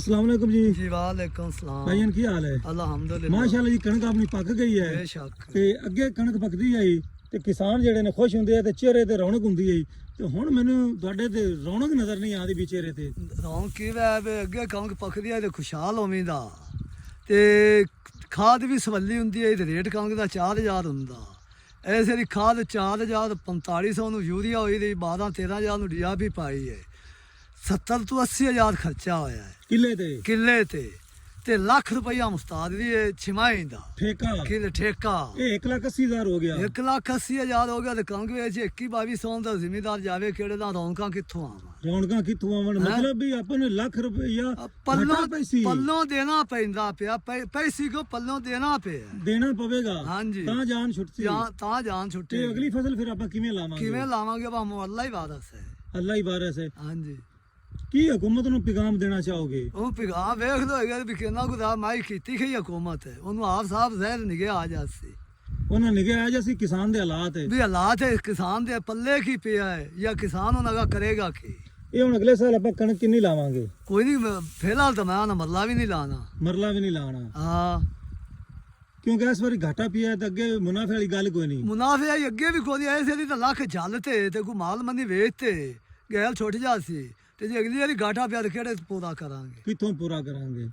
अस्सलाम वालेकुम जी। जी वालेकुम सलाम। भाईजान की हाल है? अल्हम्दुलिल्लाह माशाअल्लाह जी कणक अपनी पक गई है बेशक ਤੇ ਅੱਗੇ ਕਣਕ ਪੱਕਦੀ ਆਈ ਤੇ ਕਿਸਾਨ ਜਿਹੜੇ ਨੇ ਖੁਸ਼ ਹੁੰਦੇ ਆ ਤੇ ਚਿਹਰੇ ਤੇ ਰੌਣਕ ਹੁੰਦੀ ਆਈ ਤੇ ਹੁਣ ਮੈਨੂੰ ਤੁਹਾਡੇ ਤੇ ਰੌਣਕ ਨਜ਼ਰ ਨਹੀਂ ਆਉਂਦੀ ਵੀ ਚਿਹਰੇ ਤੇ। ਰੌਣਕ ਕੀ ਵੈ ਵੀ ਅੱਗੇ ਕਣਕ ਪੱਕਦੀ ਹੈ ਤੇ ਖੁਸ਼ਹਾਲ ਹੋਵੀਂਦਾ ਤੇ ਖਾਦ ਵੀ ਸਵੱਲੀ ਹੁੰਦੀ ਹੈ ਤੇ ਰੇਟ ਕਣਕ ਦਾ 4000 ਹੁੰਦਾ। ਐਸੇ ਦੀ ਖਾਦ 4000 4500 ਨੂੰ ਯੂਰੀਆ ਹੋਈ ਤੇ 12 13000 ਨੂੰ ਡੀਆਪੀ ਪਾਈ ਹੈ। 70 ਤੋਂ 80000 ਖਰਚਾ ਹੋਇਆ ਹੈ ਕਿੱਲੇ ਤੇ ਤੇ ਲੱਖ ਰੁਪਈਆ ਮੁਸਤਾਦ ਦੀ ਛਿਮਾਈ ਦਾ ਠੇਕਾ ਕਿੱਲੇ ਠੇਕਾ ਇਹ 1,80,000 ਹੋ ਗਿਆ। 1,80,000 ਹੋ ਗਿਆ ਤੇ ਕਣਕ ਵਿੱਚ 21-2200 ਦਾ ਜ਼ਿਮੀਦਾਰ ਜਾਵੇ ਕਿਹੜੇ ਦਾ ਰੌਣਕਾਂ ਕਿੱਥੋਂ ਆਵਾਂ। ਰੌਣਕਾਂ ਕਿੱਥੋਂ ਆਵਣ ਮਤਲਬ ਵੀ ਆਪਾਂ ਨੂੰ ਲੱਖ ਰੁਪਈਆ ਪੱਲੋਂ ਦੇਣਾ ਪੈਂਦਾ ਪਿਆ ਪੈਸੇ ਕੋ ਪੱਲੋਂ ਦੇਣਾ ਪਿਆ ਦੇਣਾ ਪਵੇਗਾ ਹਾਂਜੀ ਤਾਂ ਜਾਨ ਛੁੱਟਦੀ ਤਾਂ ਜਾਨ ਛੁੱਟੇ ਤੇ ਅਗਲੀ ਫਸਲ ਫਿਰ ਆਪਾਂ ਕਿਵੇਂ ਲਾਵਾਂਗੇ ਬਾ ਅੱਲਾ ਹੀ ਵਾਰਸ ਹੈ। ਅੱਲਾ ਹੀ ਵਾਰਿਸ ਹੈ। ਹਾਂਜੀ ਕੀ ਹਕੂਮਤ ਨੂੰ ਪੈਗਾਮ ਦੇਣਾ ਚਾਹੋਗੇ? ਉਹ ਪਿਗਾ ਵੇਖ ਲੋ ਹੈਗਾ ਵੀ ਕਿੰਨਾ ਗੁਦਾ ਮਾਈ ਕੀਤੀ ਖਈ ਹਕੂਮਤ ਹੈ ਉਹਨੂੰ ਆਪ ਸਾਹਬ ਜ਼ਹਿਰ ਨਿਗੇ ਆ ਜਾਸੀ ਉਹਨਾਂ ਨਿਗਾਹ ਆ ਸੀ ਕਿਸਾਨ ਦੇ ਹਾਲਾਤ ਹੈ ਵੀ ਹਾਲਾਤ ਹੈ ਕਿਸਾਨ ਦੇ ਪੱਲੇ ਕੀ ਪਿਆ ਹੈ ਜਾਂ ਕਿਸਾਨ ਉਹਨਾਂ ਦਾ ਕਰੇਗਾ ਕੀ। ਇਹ ਹੁਣ ਅਗਲੇ ਸਾਲ ਆਪਾਂ ਕਣਕ ਕਿੰਨੀ ਲਾਵਾਂਗੇ? ਕੋਈ ਨਹੀਂ ਫਿਲਹਾਲ ਤਾਂ ਮੈਂ ਨਾ ਮਰਲਾ ਵੀ ਨਹੀਂ ਲਾਣਾ ਮਰਲਾ ਵੀ ਨਹੀਂ ਲਾਣਾ ਹਾਂ ਕਿਉਂਕਿ ਇਸ ਵਾਰੀ ਘਾਟਾ ਪਿਆ ਤੇ ਅੱਗੇ ਮੁਨਾਫੇ ਵਾਲੀ ਗੱਲ ਕੋਈ ਨਹੀਂ। ਮੁਨਾਫੇ ਆਈ ਅੱਗੇ ਵੀ ਕੋਈ ਐਸੇ ਦੀ ਤਾਂ ਲੱਖ ਜਲ ਤੇ ਕੋਈ ਮਾਲ ਮੰਦੀ ਵੇਚ ਤੇ ਗੈਲ ਛੁੱਟ ਜਾ ਸੀ ਤੇ ਜੇ ਅਗਲੀ ਵਾਰੀ ਘਾਟਾ ਪਿਆ ਤੇ ਕਿਹੜੇ ਪੂਰਾ ਕਰਾਂਗੇ ਕਿੱਥੋਂ ਪੂਰਾ ਕਰਾਂਗੇ?